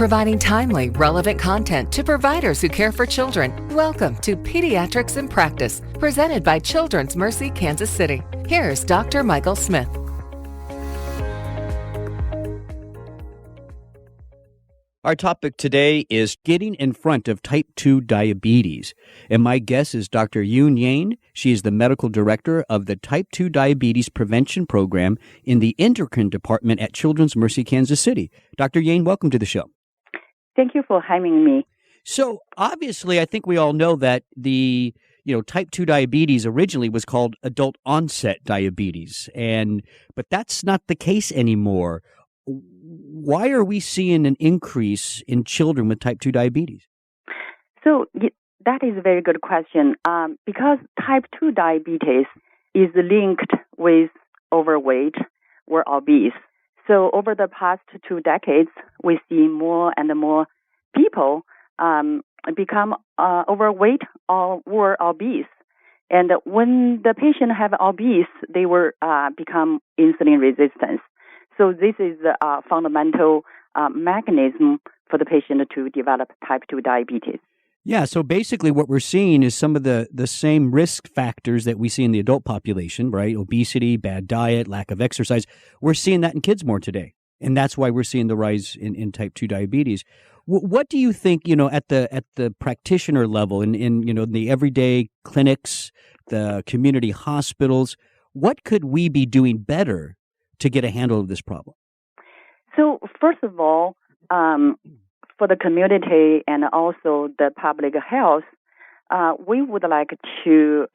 providing timely, relevant content to providers who care for children. Welcome to Pediatrics in Practice, presented by Children's Mercy Kansas City. Here's Dr. Michael Smith. Our topic today is getting in front of type 2 diabetes. And my guest is Dr. Yoon Yang. She is the medical director of the Type 2 Diabetes Prevention Program in the Endocrine Department at Children's Mercy Kansas City. Dr. Yang, welcome to the show. Thank you for having me. So obviously, I think we all know that the type 2 diabetes originally was called adult onset diabetes, but that's not the case anymore. Why are we seeing an increase in children with type 2 diabetes? So that is a very good question. Because type 2 diabetes is linked with overweight or obese. So over the past 2 decades, we see more and more people become overweight or obese. And when the patient have obese, they will become insulin resistant. So this is a fundamental mechanism for the patient to develop type 2 diabetes. Yeah, so basically what we're seeing is some of the same risk factors that we see in the adult population, right? Obesity, bad diet, lack of exercise. We're seeing that in kids more today. And that's why we're seeing the rise in type 2 diabetes. What do you think, at the practitioner level, in the everyday clinics, the community hospitals, what could we be doing better to get a handle of this problem? So first of all, for the community and also the public health, we would like to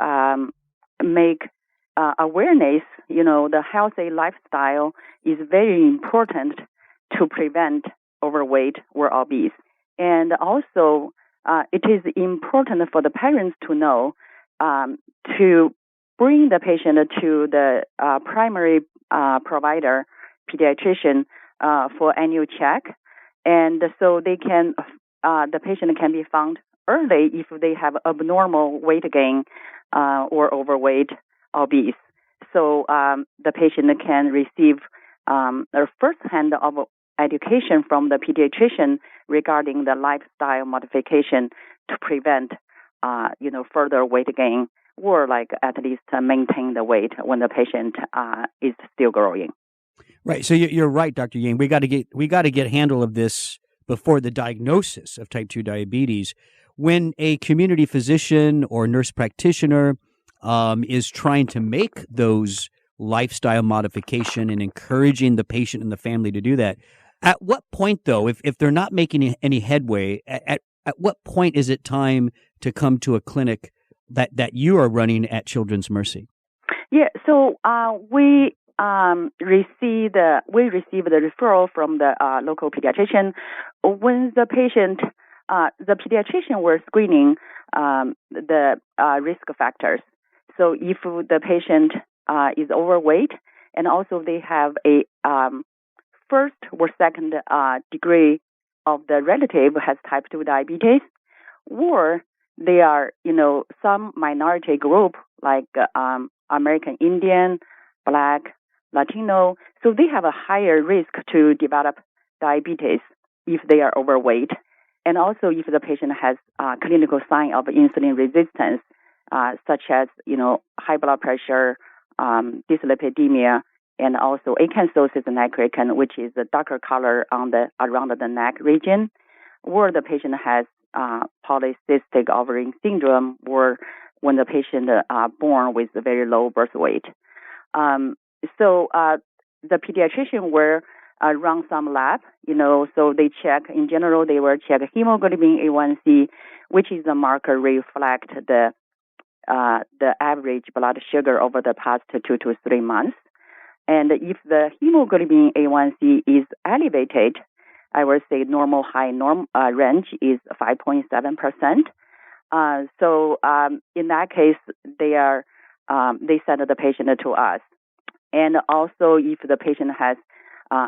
make awareness, the healthy lifestyle is very important to prevent overweight or obese. And also, it is important for the parents to know to bring the patient to the primary provider, pediatrician, for annual check, and so they can, the patient can be found early if they have abnormal weight gain or overweight, obese. So the patient can receive a first-hand of education from the pediatrician regarding the lifestyle modification to prevent, further weight gain, or at least maintain the weight when the patient is still growing. Right. So you're right, Dr. Yang. We got to get handle of this before the diagnosis of type 2 diabetes. When a community physician or nurse practitioner is trying to make those lifestyle modification and encouraging the patient and the family to do that, at what point, though, if they're not making any headway, at what point is it time to come to a clinic that you are running at Children's Mercy? Yeah, so we receive the referral from the local pediatrician. When the pediatrician were screening the risk factors. So if the patient is overweight, and also they have a first or second degree of the relative has type 2 diabetes, or they are, some minority group like American Indian, Black, Latino, so they have a higher risk to develop diabetes if they are overweight. And also if the patient has clinical sign of insulin resistance, such as, high blood pressure, dyslipidemia, and also acanthosis nigricans, which is the darker color around the neck region, or the patient has polycystic ovarian syndrome, or when the patient born with a very low birth weight. So the pediatrician will run some lab, so they check, in general, they will check hemoglobin A1C, which is a marker reflect the average blood sugar over the past 2 to 3 months. And if the hemoglobin A1C is elevated, I would say normal high range is 5.7%. So in that case, they send the patient to us. And also if the patient has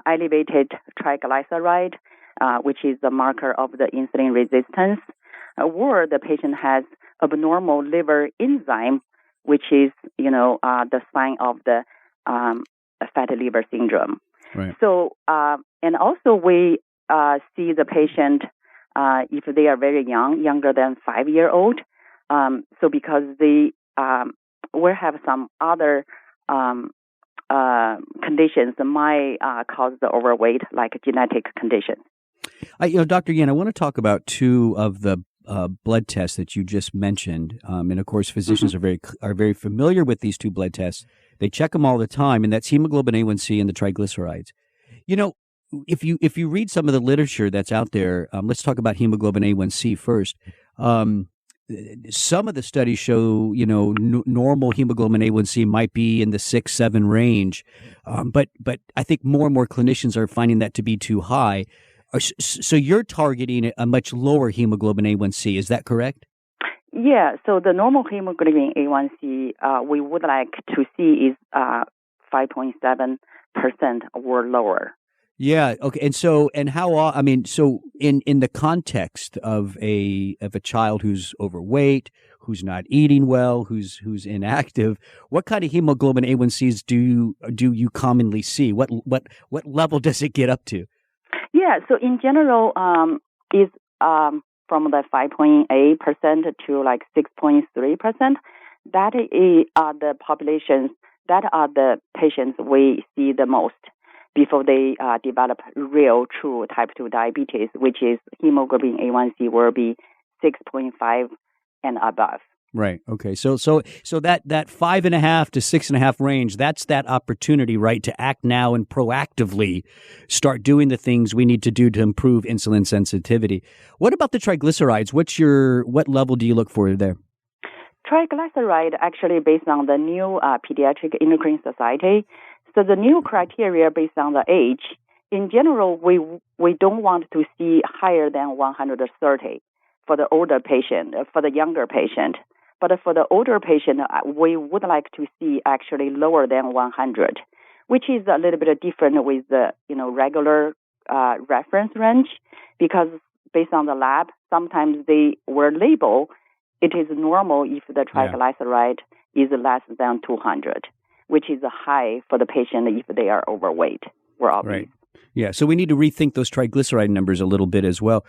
elevated triglyceride, which is the marker of the insulin resistance, or the patient has abnormal liver enzyme, which is, the sign of the fatty liver syndrome. Right. So, and also we see the patient if they are very young, younger than 5-year-old. So because they will have some other conditions that might cause the overweight, like genetic conditions. Dr. Yan, I want to talk about two of the blood tests that you just mentioned, and of course, physicians are very familiar with these two blood tests. They check them all the time, and that's hemoglobin A1C and the triglycerides. If you read some of the literature that's out there, let's talk about hemoglobin A1C first. Some of the studies show, normal hemoglobin A1C might be in the 6-7 range, but I think more and more clinicians are finding that to be too high. So you're targeting a much lower hemoglobin A1C, is that correct? Yeah, so the normal hemoglobin A1C we would like to see is 5.7% or lower. Yeah. Okay. And how? So in the context of a child who's overweight, who's not eating well, who's inactive, what kind of hemoglobin A1Cs do you commonly see? What level does it get up to? Yeah. So in general, is from the 5.8% to like 6.3%. That is the populations that are the patients we see the most before they develop real, true type 2 diabetes, which is hemoglobin A1C will be 6.5 and above. Right. Okay. So that 5.5 to 6.5 range, that's that opportunity, right, to act now and proactively start doing the things we need to do to improve insulin sensitivity. What about the triglycerides? What level do you look for there? Triglyceride actually based on the new Pediatric Endocrine Society. So the new criteria based on the age, in general, we don't want to see higher than 130 for the older patient, for the younger patient. But for the older patient, we would like to see actually lower than 100, which is a little bit different with the regular reference range, because based on the lab, sometimes they were labeled it is normal if the triglyceride is less than 200. Which is high for the patient if they are overweight or obese. Right. Yeah. So we need to rethink those triglyceride numbers a little bit as well.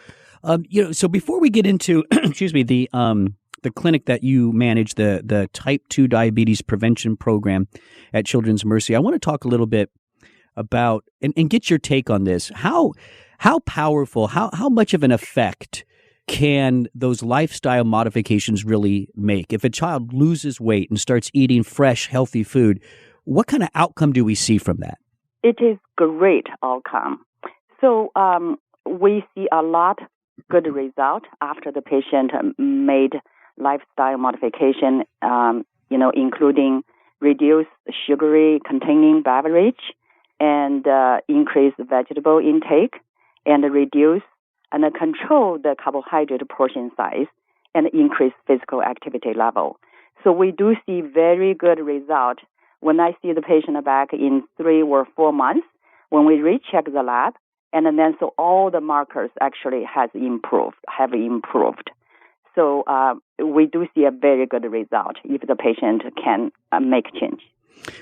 So before we get into, the clinic that you manage, the type 2 diabetes prevention program at Children's Mercy, I want to talk a little bit about and get your take on this. How powerful, how much of an effect can those lifestyle modifications really make? If a child loses weight and starts eating fresh, healthy food, what kind of outcome do we see from that? It is great outcome. So we see a lot good result after the patient made lifestyle modification, including reduce sugary containing beverage and increase vegetable intake and reduce and control the carbohydrate portion size and increase physical activity level. So we do see very good result when I see the patient back in 3 or 4 months when we recheck the lab, and then so all the markers actually have improved. So we do see a very good result if the patient can make change.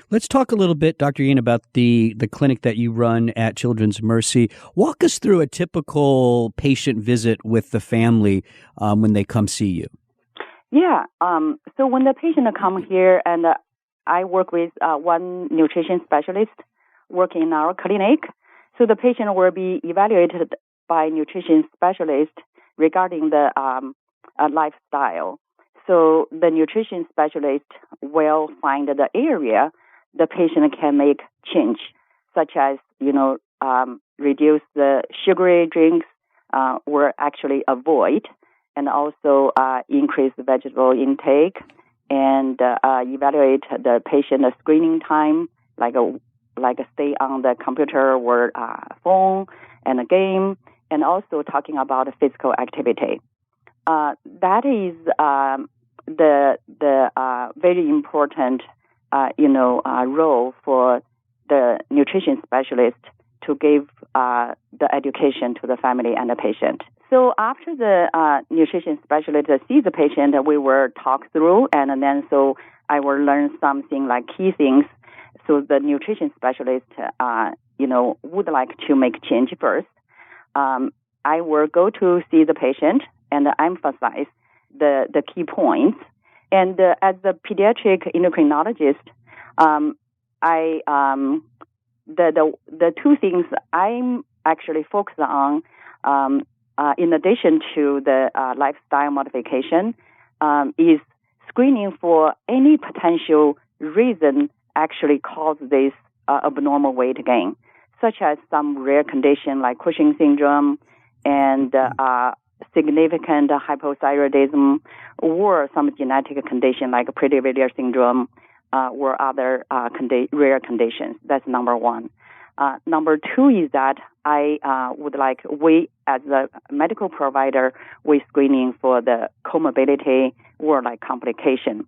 Let's talk a little bit, Dr. Yan, about the clinic that you run at Children's Mercy. Walk us through a typical patient visit with the family when they come see you. Yeah. So when the patient come here, and I work with one nutrition specialist working in our clinic, so the patient will be evaluated by nutrition specialist regarding the lifestyle. So the nutrition specialist will find the area the patient can make change, such as, reduce the sugary drinks or actually avoid, and also increase the vegetable intake and evaluate the patient screening time, like stay on the computer or phone and a game, and also talking about physical activity. That is the very important role for the nutrition specialist to give the education to the family and the patient. So after the nutrition specialist sees the patient, we will talk through, and then so I will learn something like key things. So the nutrition specialist, would like to make change first. I will go to see the patient and emphasize the key points. And as a pediatric endocrinologist, the two things I'm actually focused on, in addition to the lifestyle modification, is screening for any potential reason actually cause this abnormal weight gain, such as some rare condition like Cushing syndrome and significant hypothyroidism, or some genetic condition like Prader-Willi syndrome, or other rare conditions. That's number one. Number two is that I we as a medical provider, we screening for the comorbidity or like complication,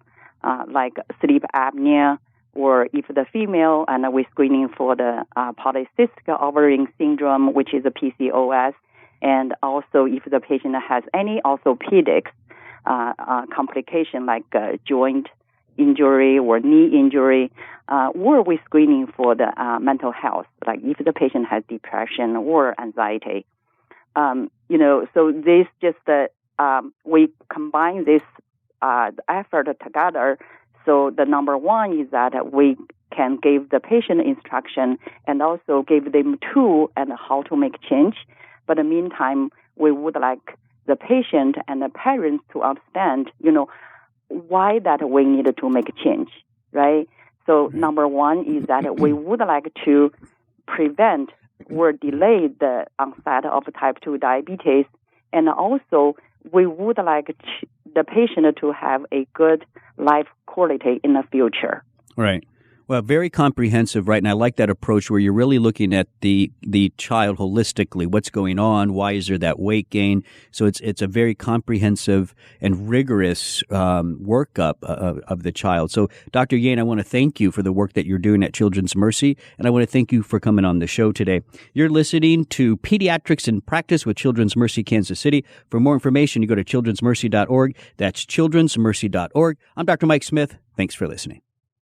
like sleep apnea, or if the female, and we screening for the polycystic ovarian syndrome, which is a PCOS, and also if the patient has any orthopedics complication like joint injury or knee injury, or we screening for the mental health, like if the patient has depression or anxiety. So this just we combine this effort together. So the number one is that we can give the patient instruction and also give them tool and how to make change. But in the meantime, we would like the patient and the parents to understand, why that we need to make a change, right? So number one is that we would like to prevent or delay the onset of type 2 diabetes, and also we would like the patient to have a good life quality in the future. Right. Well, very comprehensive, right? And I like that approach where you're really looking at the child holistically. What's going on? Why is there that weight gain? So it's a very comprehensive and rigorous workup of the child. So, Dr. Yang, I want to thank you for the work that you're doing at Children's Mercy, and I want to thank you for coming on the show today. You're listening to Pediatrics in Practice with Children's Mercy Kansas City. For more information, you go to childrensmercy.org. That's childrensmercy.org. I'm Dr. Mike Smith. Thanks for listening.